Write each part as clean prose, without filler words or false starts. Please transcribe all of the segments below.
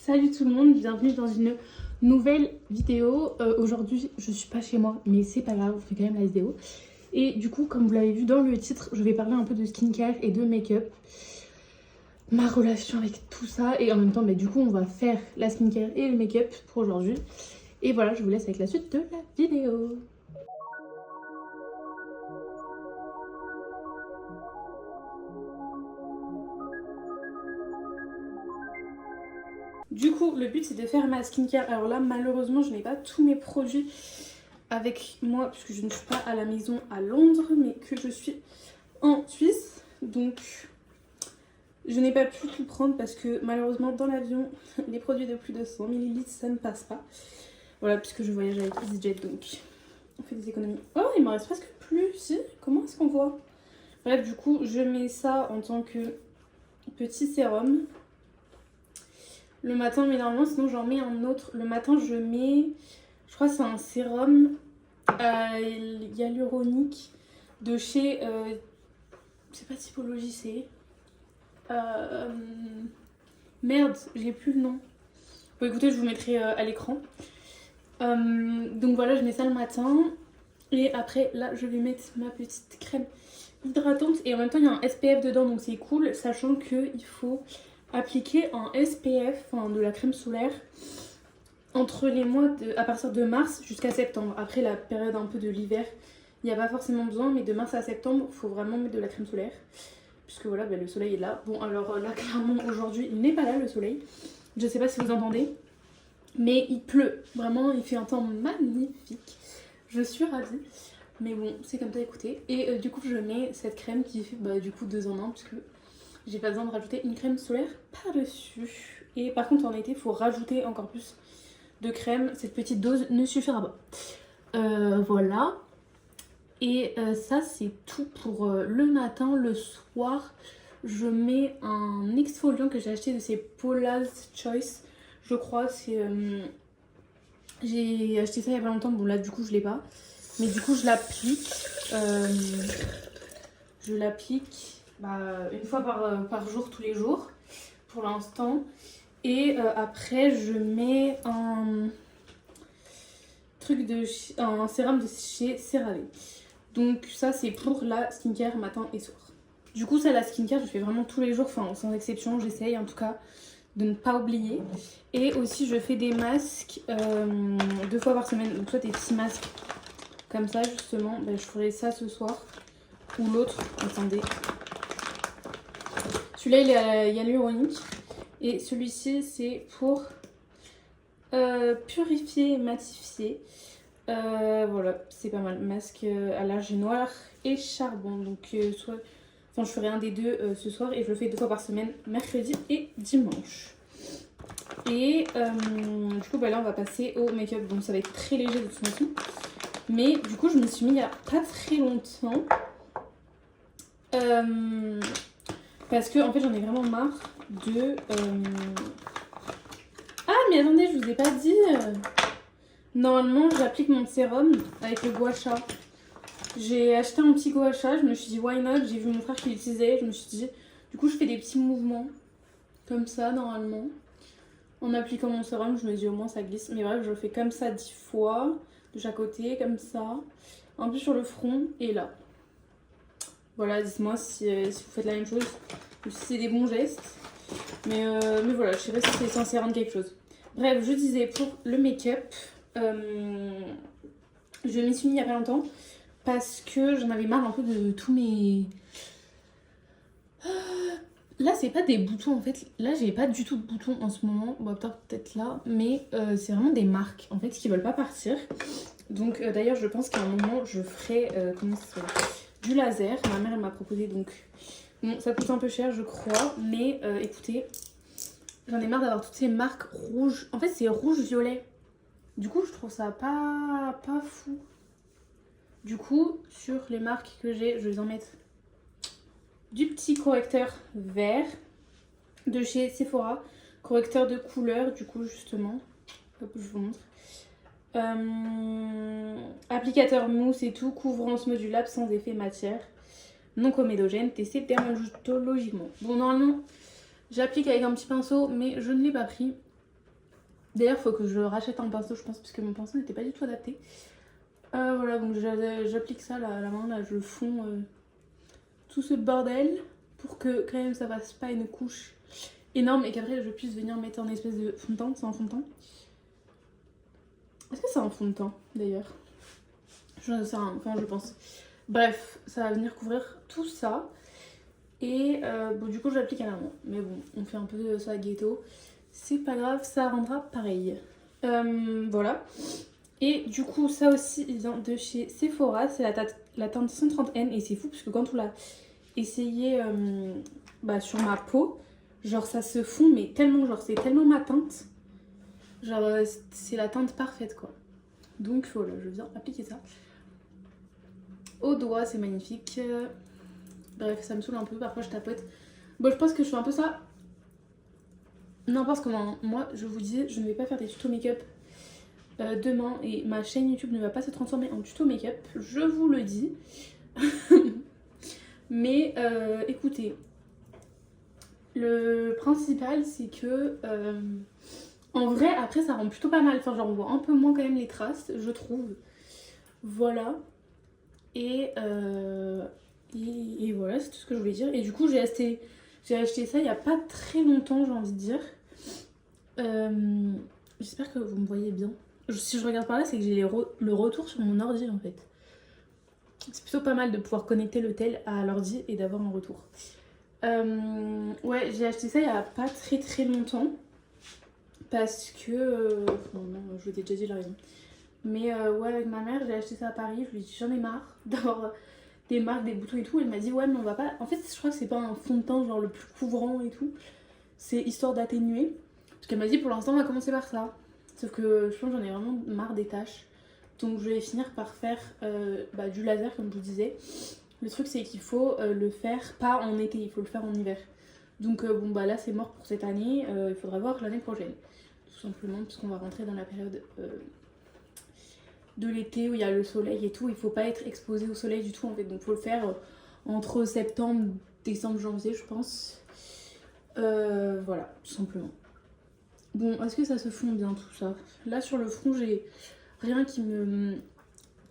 Salut tout le monde, bienvenue dans une nouvelle vidéo. Aujourd'hui, je suis pas chez moi, mais c'est pas grave, on fait quand même la vidéo. Et du coup, comme vous l'avez vu dans le titre, je vais parler un peu de skincare et de make-up. Ma relation avec tout ça. Et en même temps, du coup, on va faire la skincare et le make-up pour aujourd'hui. Et voilà, je vous laisse avec la suite de la vidéo. Du coup, le but c'est de faire ma skincare. Alors là, malheureusement, je n'ai pas tous mes produits avec moi puisque je ne suis pas à la maison à Londres, mais que je suis en Suisse. Donc, je n'ai pas pu tout prendre parce que malheureusement, dans l'avion, les produits de plus de 100 ml, ça ne passe pas. Voilà, puisque je voyage avec EasyJet, donc on fait des économies. Oh, il m'en reste presque plus. Si, comment est-ce qu'on voit? Bref, du coup, je mets ça en tant que petit sérum le matin, mais normalement sinon j'en mets un autre. Le matin je mets, je crois que c'est un sérum hyaluronique de chez, c'est pas Typologie, c'est merde, j'ai plus le nom. Bon écoutez, je vous mettrai à l'écran. Donc voilà, je mets ça le matin. Et après là je vais mettre ma petite crème hydratante. Et en même temps il y a un SPF dedans, donc c'est cool, sachant qu'il faut appliquer un SPF, enfin de la crème solaire, entre les mois à partir de mars jusqu'à septembre. Après la période un peu de l'hiver, il n'y a pas forcément besoin, mais de mars à septembre, il faut vraiment mettre de la crème solaire. Puisque voilà, le soleil est là. Bon alors là clairement aujourd'hui, il n'est pas là le soleil. Je sais pas si vous entendez, mais il pleut. Vraiment, il fait un temps magnifique. Je suis ravie. Mais bon, c'est comme ça, écoutez. Et du coup, je mets cette crème qui fait du coup 2 en 1, puisque j'ai pas besoin de rajouter une crème solaire par-dessus. Et par contre, en été, il faut rajouter encore plus de crème. Cette petite dose ne suffira pas. Voilà. Et ça, c'est tout pour le matin. Le soir, je mets un exfoliant que j'ai acheté de chez Paula's Choice. Je crois, c'est... j'ai acheté ça il y a pas longtemps. Bon, là, du coup, je l'ai pas. Mais du coup, je l'applique. Je l'applique une fois par jour, tous les jours, pour l'instant. Et après, je mets un sérum de chez CeraVe. Donc ça, c'est pour la skincare matin et soir. Du coup, ça, la skincare, je fais vraiment tous les jours, enfin sans exception, j'essaye en tout cas de ne pas oublier. Et aussi, je fais des masques 2 fois par semaine, donc soit des petits masques comme ça, justement. Je ferai ça ce soir. Ou l'autre, attendez. Celui-là, il est hyaluronique. Et celui-ci, c'est pour purifier et matifier. Voilà, c'est pas mal. Masque à l'âge noir et charbon. Donc, je ferai un des deux ce soir. Et je le fais 2 fois par semaine, mercredi et dimanche. Et du coup, là, on va passer au make-up. Donc, ça va être très léger de toute façon. Mais du coup, je me suis mis il y a pas très longtemps. Parce que en fait j'en ai vraiment marre de... Ah mais attendez, je vous ai pas dit. Normalement j'applique mon sérum avec le gua sha. J'ai acheté un petit gua sha, je me suis dit why not, j'ai vu mon frère qui l'utilisait, je me suis dit... Du coup je fais des petits mouvements comme ça normalement. En appliquant mon sérum, je me dis au moins ça glisse. Mais bref, je le fais comme ça 10 fois, de chaque côté, comme ça. Un peu sur le front et là. Voilà, dites-moi si vous faites la même chose ou si c'est des bons gestes. Mais voilà, je sais pas si c'est censé rendre quelque chose. Bref, je disais pour le make-up, je m'y suis mis il y a pas longtemps parce que j'en avais marre un peu de tous mes... Là, c'est pas des boutons en fait. Là, j'ai pas du tout de boutons en ce moment. Bon, peut-être là. Mais c'est vraiment des marques en fait qui veulent pas partir. Donc d'ailleurs, je pense qu'à un moment, je ferai... comment ça s'appelle ? Du laser. Ma mère elle m'a proposé, donc bon, ça coûte un peu cher je crois, mais écoutez, j'en ai marre d'avoir toutes ces marques rouges. En fait c'est rouge-violet, du coup je trouve ça pas fou. Du coup sur les marques que j'ai, je vais en mettre du petit correcteur vert de chez Sephora, correcteur de couleur du coup justement, hop je vous montre. Applicateur mousse et tout, couvrance modulable sans effet matière, non comédogène, testé dermatologiquement. Bon, normalement, j'applique avec un petit pinceau, mais je ne l'ai pas pris. D'ailleurs, faut que je rachète un pinceau, je pense, parce que mon pinceau n'était pas du tout adapté. Voilà, donc j'applique ça là, à la main, là, je fonds tout ce bordel pour que quand même ça fasse pas une couche énorme et qu'après je puisse venir mettre un espèce de fond de teint. C'est un fond de teint. Est-ce que c'est un fond de teint d'ailleurs? Je sais rien, enfin je pense. Bref, ça va venir couvrir tout ça. Et bon, du coup je l'applique à la main. Mais bon, on fait un peu ça ghetto. C'est pas grave, ça rendra pareil. Voilà. Et du coup, ça aussi, il vient de chez Sephora. C'est la teinte 130N. Et c'est fou parce que quand on l'a essayé sur ma peau, genre ça se fond, mais tellement, genre c'est tellement ma teinte. Genre c'est la teinte parfaite quoi. Donc voilà, je viens appliquer ça. Au doigt, c'est magnifique. Bref, ça me saoule un peu, parfois je tapote. Bon, je pense que je fais un peu ça n'importe comment. Moi, je vous dis, je ne vais pas faire des tutos make-up demain et ma chaîne YouTube ne va pas se transformer en tuto make-up, je vous le dis. Mais écoutez, le principal c'est que en vrai après ça rend plutôt pas mal, enfin genre on voit un peu moins quand même les traces je trouve. Voilà. Et voilà, c'est tout ce que je voulais dire. Et du coup j'ai acheté ça il y a pas très longtemps, j'ai envie de dire. J'espère que vous me voyez bien. Si je regarde par là, c'est que j'ai le retour sur mon ordi en fait. C'est plutôt pas mal de pouvoir connecter le tel à l'ordi et d'avoir un retour. Ouais, j'ai acheté ça il y a pas très longtemps. Parce que... non, je vous ai déjà dit la raison. Mais ouais, avec ma mère, j'ai acheté ça à Paris. Je lui ai dit j'en ai marre d'avoir des marques, des boutons et tout. Elle m'a dit ouais, mais on va pas... En fait, je crois que c'est pas un fond de teint genre le plus couvrant et tout. C'est histoire d'atténuer. Parce qu'elle m'a dit pour l'instant, on va commencer par ça. Sauf que je pense que j'en ai vraiment marre des taches. Donc je vais finir par faire du laser comme je vous disais. Le truc c'est qu'il faut le faire pas en été, il faut le faire en hiver. Donc bon bah là c'est mort pour cette année, il faudra voir l'année prochaine. Tout simplement parce qu'on va rentrer dans la période de l'été où il y a le soleil et tout. Il faut pas être exposé au soleil du tout en fait. Donc il faut le faire entre septembre, décembre, janvier je pense. Voilà, tout simplement. Bon, est-ce que ça se fond bien tout ça? Là sur le front j'ai rien qui me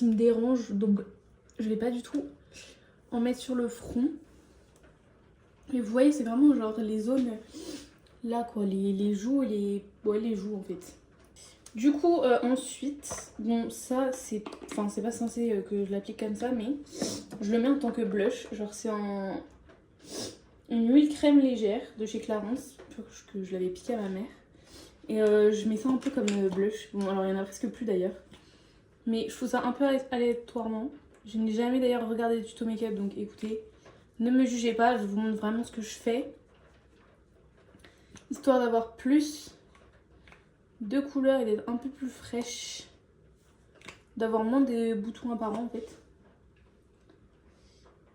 dérange, donc je vais pas du tout en mettre sur le front. Et vous voyez, c'est vraiment genre les zones là quoi, les joues et les joues en fait. Du coup, ensuite, bon ça c'est pas censé que je l'applique comme ça, mais je le mets en tant que blush. Genre c'est une huile crème légère de chez Clarins, que je l'avais piqué à ma mère. Et je mets ça un peu comme blush. Bon alors il y en a presque plus d'ailleurs. Mais je trouve ça un peu aléatoirement. Je n'ai jamais d'ailleurs regardé des tutos make-up, donc écoutez, ne me jugez pas, je vous montre vraiment ce que je fais. Histoire d'avoir plus de couleurs et d'être un peu plus fraîche. D'avoir moins des boutons apparents en fait.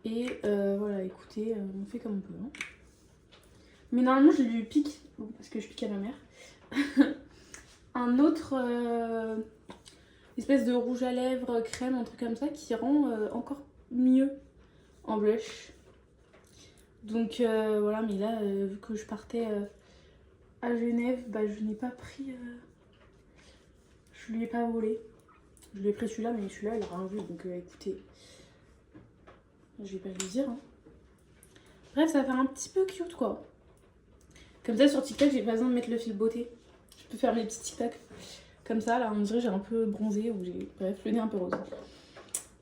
Et voilà, écoutez, on fait comme on peut. Hein. Mais normalement je lui pique, parce que je pique à ma mère, un autre... espèce de rouge à lèvres crème, un truc comme ça qui rend encore mieux en blush. Donc voilà, mais là vu que je partais à Genève, je n'ai pas pris, je lui ai pas volé. Je lui ai pris celui-là, mais celui-là il a rien vu, donc écoutez, je vais pas lui dire. Hein. Bref, ça va faire un petit peu cute quoi. Comme ça sur TikTok, j'ai pas besoin de mettre le fil beauté. Je peux faire mes petits TikTok. Comme ça, là, on dirait j'ai un peu bronzé ou j'ai... Bref, le nez un peu rose.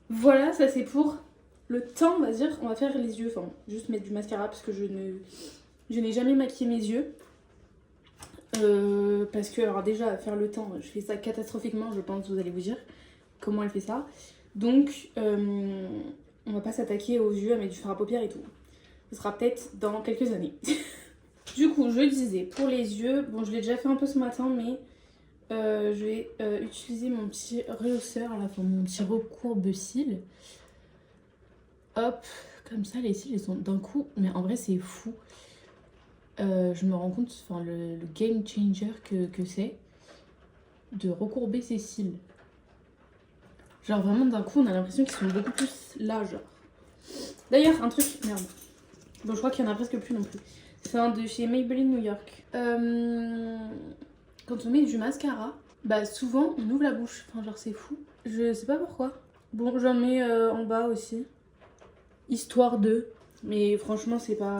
Voilà, ça c'est pour le teint, on va dire. On va faire les yeux, enfin, juste mettre du mascara parce que je n'ai jamais maquillé mes yeux. Parce que, alors déjà, faire le teint, je fais ça catastrophiquement, je pense, vous allez vous dire comment elle fait ça. Donc, on va pas s'attaquer aux yeux à mettre du fard à paupières et tout. Ce sera peut-être dans quelques années. Du coup, je disais, pour les yeux, bon, je l'ai déjà fait un peu ce matin, mais... je vais utiliser mon petit rehausseur, mon petit recourbe-cils. Hop, comme ça les cils ils sont d'un coup, mais en vrai c'est fou. Je me rends compte, le game changer que c'est de recourber ses cils. Genre vraiment d'un coup on a l'impression qu'ils sont beaucoup plus là genre. D'ailleurs un truc, merde. Bon je crois qu'il y en a presque plus non plus. C'est un de chez Maybelline New York. quand on met du mascara, bah souvent on ouvre la bouche. Enfin genre c'est fou. Je sais pas pourquoi. Bon j'en mets en bas aussi. Histoire de. Mais franchement c'est pas...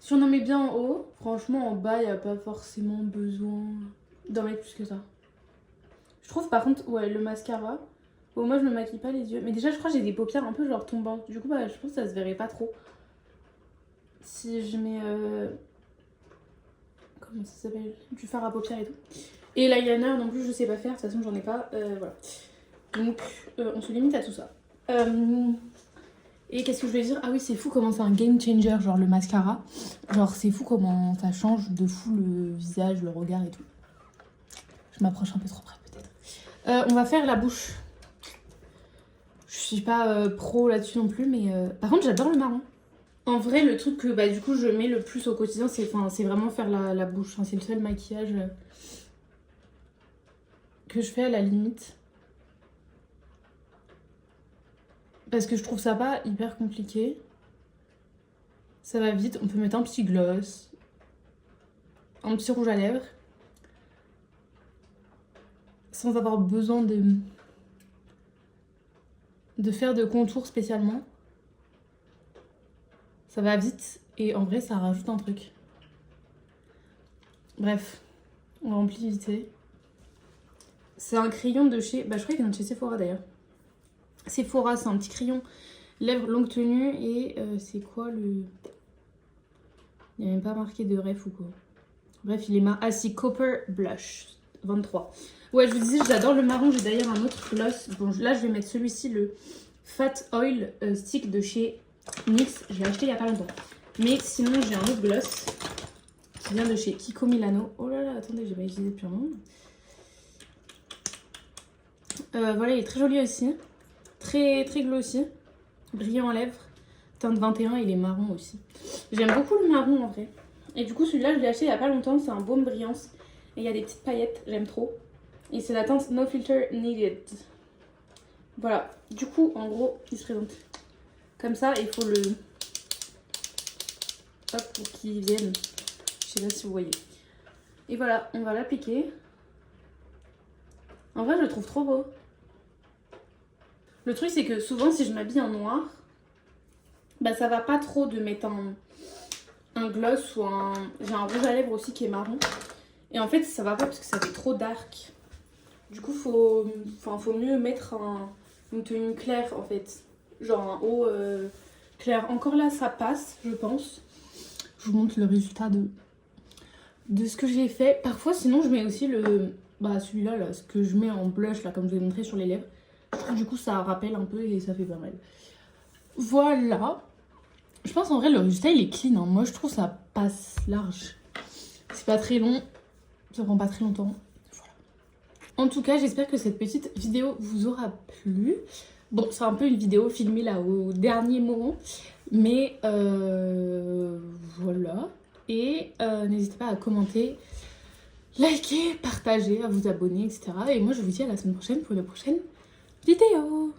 Si on en met bien en haut, franchement en bas il n'y a pas forcément besoin d'en mettre plus que ça. Je trouve par contre, ouais, le mascara, bon moi je me maquille pas les yeux. Mais déjà je crois que j'ai des paupières un peu genre tombantes. Du coup bah je pense que ça se verrait pas trop. Si je mets... comment ça s'appelle? Du fard à paupières et tout. Et l'eyeliner non plus je sais pas faire, de toute façon j'en ai pas. Voilà. Donc on se limite à tout ça. Et qu'est-ce que je voulais dire? Ah oui, c'est fou comment c'est un game changer, genre le mascara. Genre c'est fou comment ça change de fou le visage, le regard et tout. Je m'approche un peu trop près peut-être. On va faire la bouche. Je suis pas pro là-dessus non plus, mais par contre j'adore le marron. En vrai, le truc que bah, du coup je mets le plus au quotidien, c'est vraiment faire la bouche. Enfin, c'est le seul maquillage que je fais à la limite. Parce que je trouve ça pas hyper compliqué. Ça va vite. On peut mettre un petit gloss, un petit rouge à lèvres, sans avoir besoin de faire de contour spécialement. Ça va vite et en vrai ça rajoute un truc. Bref, on remplit vite fait. C'est un crayon de chez... Bah je crois qu'il vient de chez Sephora d'ailleurs. Sephora, c'est un petit crayon lèvres longue tenue et c'est quoi le... Il n'y a même pas marqué de ref ou quoi. Bref, il est Ah si, Copper Blush 23. Ouais, je vous disais, j'adore le marron. J'ai d'ailleurs un autre gloss. Bon, là, je vais mettre celui-ci, le Fat Oil Stick de chez NYX. Je l'ai acheté il n'y a pas longtemps. Mais sinon, j'ai un autre gloss qui vient de chez Kiko Milano. Oh là là, attendez, j'ai pas utilisé depuis un moment. Voilà, il est très joli aussi. Très, très glossy. Brillant en lèvres. Teinte 21, il est marron aussi. J'aime beaucoup le marron en vrai. Et du coup, celui-là, je l'ai acheté il n'y a pas longtemps. C'est un baume brillance. Et il y a des petites paillettes. J'aime trop. Et c'est la teinte No Filter Needed. Voilà. Du coup, en gros, il se présente comme ça. Il faut le... Hop, pour qu'il vienne. Je sais pas si vous voyez. Et voilà, on va l'appliquer. En vrai, je le trouve trop beau. Le truc, c'est que souvent, si je m'habille en noir, bah ça va pas trop de mettre un gloss ou un... J'ai un rouge à lèvres aussi qui est marron. Et en fait, ça va pas parce que ça fait trop dark. Du coup, faut mieux mettre une tenue claire en fait. Genre un haut clair. Encore là, ça passe, je pense. Je vous montre le résultat de ce que j'ai fait. Parfois, sinon, je mets aussi celui-là, là, ce que je mets en blush, là, comme je vous ai montré sur les lèvres. Je trouve du coup, ça rappelle un peu et ça fait pas mal. Voilà. Je pense en vrai, le résultat, il est clean. Hein. Moi, je trouve ça passe large. C'est pas très long. Ça prend pas très longtemps. Voilà. En tout cas, j'espère que cette petite vidéo vous aura plu. Bon, c'est un peu une vidéo filmée là au dernier moment. Mais voilà. Et n'hésitez pas à commenter, liker, partager, à vous abonner, etc. Et moi, je vous dis à la semaine prochaine pour une prochaine vidéo.